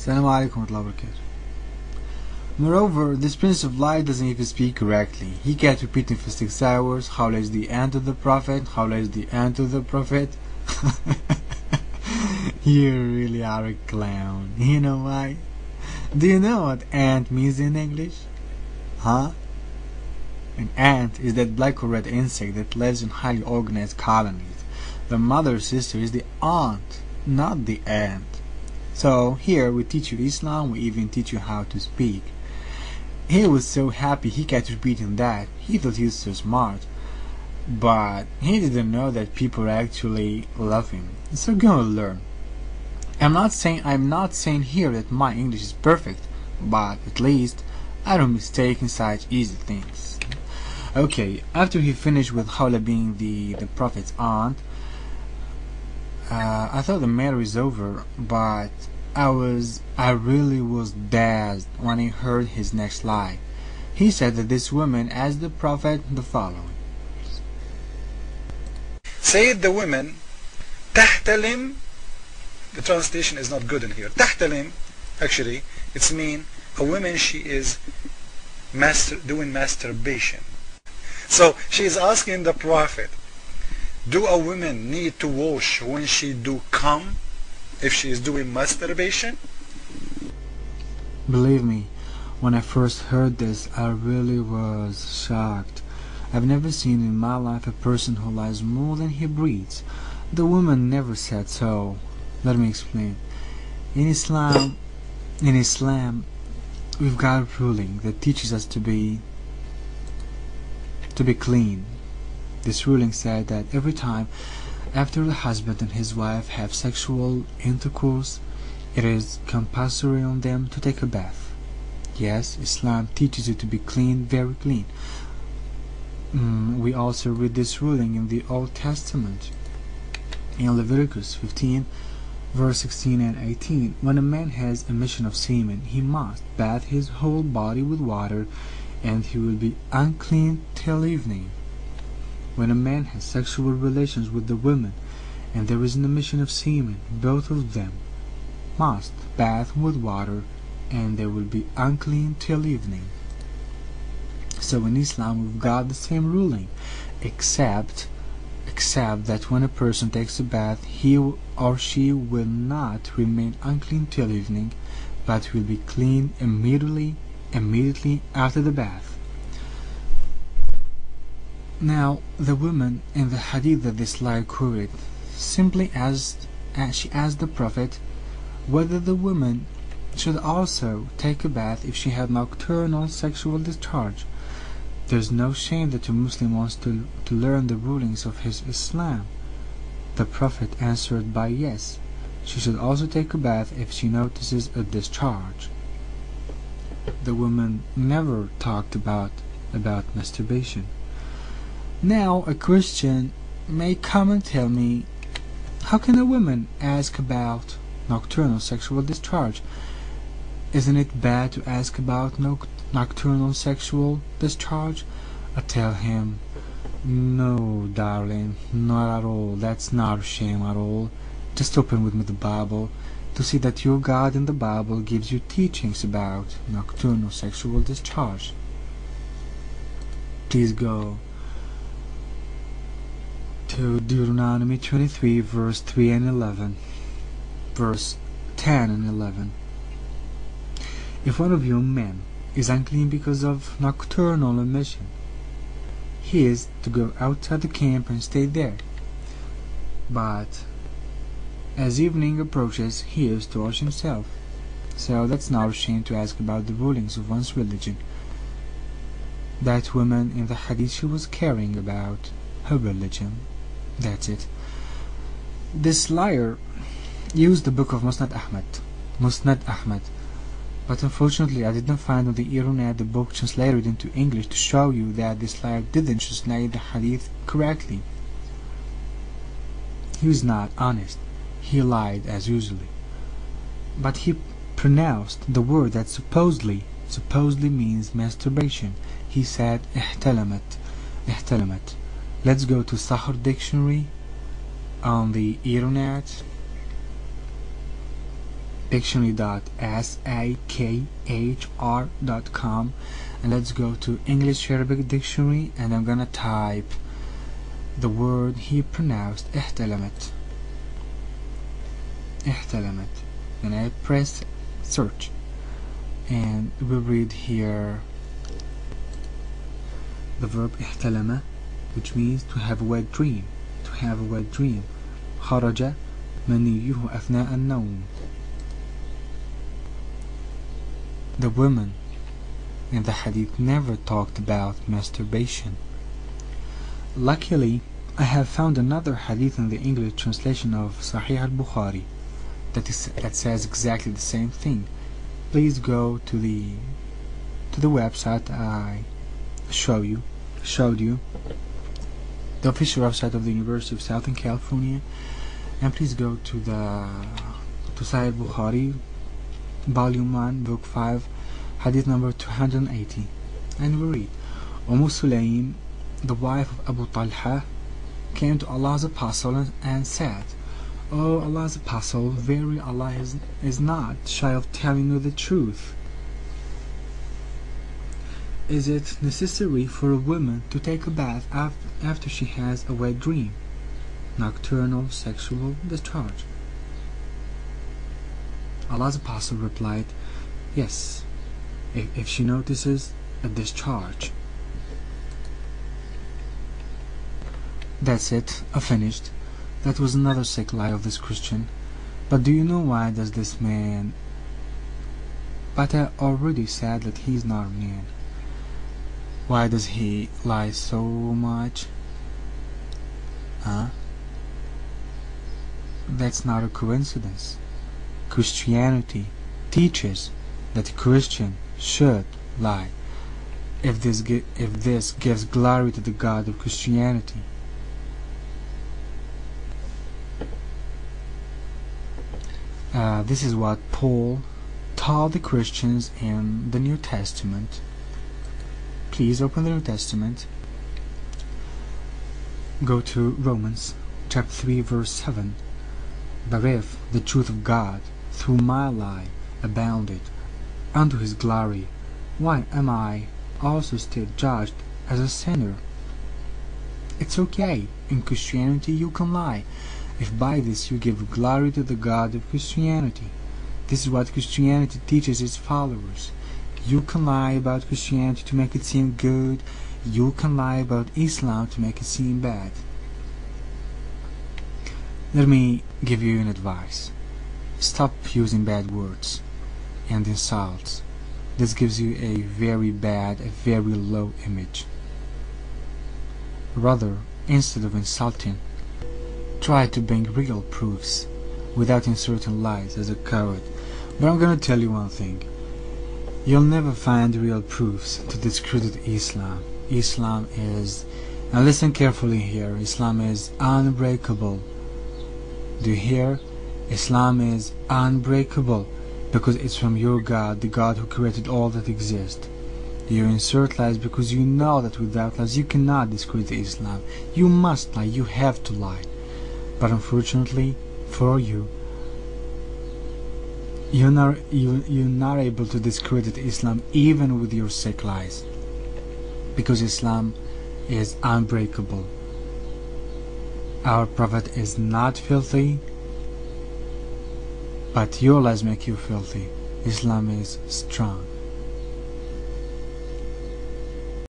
Assalamu alaikum wa rahmatullahi wa barakatuh. Moreover, this Prince of Light doesn't even speak correctly. He kept repeating for 6 hours, "How is the end of the Prophet? How is the end of the Prophet?" You really are a clown. You know why? Do you know what ant means in English? Huh? An ant is that black or red insect that lives in highly organized colonies. The mother sister is the aunt, not the ant. So here we teach you Islam, we even teach you how to speak. He was so happy he kept repeating that. He thought he was so smart. But he didn't know that people actually love him. So go and learn. I'm not saying here that my English is perfect, but at least I don't mistake in such easy things. Okay, after he finished with Hawla being the Prophet's aunt, I thought the matter is over, but I really was dazzled when I heard his next lie. He said that this woman asked the Prophet the following. Said the women, تحتلم. The translation is not good in here. تحتلم, actually, it's mean a woman, she is doing masturbation. So she is asking the Prophet, do a woman need to wash when she do come if she is doing masturbation? Believe me, when I first heard this, I really was shocked. I've never seen in my life a person who lies more than he breathes. The woman never said so. Let me explain. In Islam, we've got a ruling that teaches us to be clean. This ruling said that every time after the husband and his wife have sexual intercourse, it is compulsory on them to take a bath. Yes, Islam teaches you to be clean, very clean. We also read this ruling in the Old Testament. In Leviticus 15, verse 16 and 18, when a man has emission of semen, he must bathe his whole body with water, and he will be unclean till evening. When a man has sexual relations with the woman, and there is an emission of semen, both of them must bathe with water, and they will be unclean till evening. So in Islam we've got the same ruling, except that when a person takes a bath, he or she will not remain unclean till evening, but will be clean immediately after the bath. Now the woman in the hadith that this lie quoted simply asked the Prophet whether the woman should also take a bath if she had nocturnal sexual discharge. There's no shame that a Muslim wants to learn the rulings of his Islam. The Prophet answered by yes, she should also take a bath if she notices a discharge. The woman never talked about masturbation. Now a Christian may come and tell me, how can a woman ask about nocturnal sexual discharge? Isn't it bad to ask about nocturnal sexual discharge? I tell him, no darling, not at all, that's not a shame at all. Just open with me the Bible to see that your God in the Bible gives you teachings about nocturnal sexual discharge. Please go to Deuteronomy 23 verse 3 and 11, verse 10 and 11. If one of your men is unclean because of nocturnal emission, he is to go outside the camp and stay there. But as evening approaches, he is to wash himself. So that's not a shame to ask about the rulings of one's religion. That woman in the hadith, she was caring about her religion. That's it. This liar used the book of Musnad Ahmad. But unfortunately I didn't find on the internet the book translated into English to show you that this liar didn't translate the hadith correctly. He was not honest. He lied as usually. But he pronounced the word that supposedly means masturbation. He said احتلمت. Let's go to Sahar dictionary on the internet dictionary.sakhr.com, and let's go to English Arabic Dictionary, and I'm gonna type the word he pronounced احتلمت. And I press search, and we'll read here the verb احتلم, which means to have a wet dream. خرج منيه أثناء النوم. The women in the hadith never talked about masturbation. Luckily, I have found another hadith in the English translation of Sahih al-Bukhari that says exactly the same thing. Please go to the website I showed you, the official website of the University of Southern California, and please go to Sahih Bukhari, Volume 1, Book 5, Hadith number 280, and we read, Sulaym, the wife of Abu Talha, came to Allah's Apostle and said, O Allah's Apostle, verily Allah is not shy of telling you the truth. Is it necessary for a woman to take a bath after she has a wet dream? Nocturnal sexual discharge. Allah's Apostle replied, yes, if she notices a discharge. That's it, I finished. That was another sick lie of this Christian. But do you know why does this man... But I already said that he's not a man. Why does he lie so much? That's not a coincidence. Christianity teaches that a Christian should lie if this gives glory to the God of Christianity. This is what Paul taught the Christians in the New Testament. Please open the New Testament. Go to Romans chapter 3 verse 7. But if the truth of God through my lie abounded unto his glory, why am I also still judged as a sinner? It's okay. In Christianity you can lie, if by this you give glory to the God of Christianity. This is what Christianity teaches its followers. You can lie about Christianity to make it seem good. You can lie about Islam to make it seem bad. Let me give you an advice. Stop using bad words and insults. This gives you a very bad, a very low image. Rather, instead of insulting, try to bring real proofs without inserting lies as a coward. But I'm gonna tell you one thing. You'll never find real proofs to discredit Islam. Islam is, now listen carefully here, Islam is unbreakable. Do you hear? Islam is unbreakable because it's from your God, the God who created all that exists. You insert lies because you know that without lies you cannot discredit Islam. You must lie, you have to lie. But unfortunately for you, you're not able to discredit Islam even with your sick lies, because Islam is unbreakable. Our Prophet is not filthy, but your lies make you filthy. Islam is strong.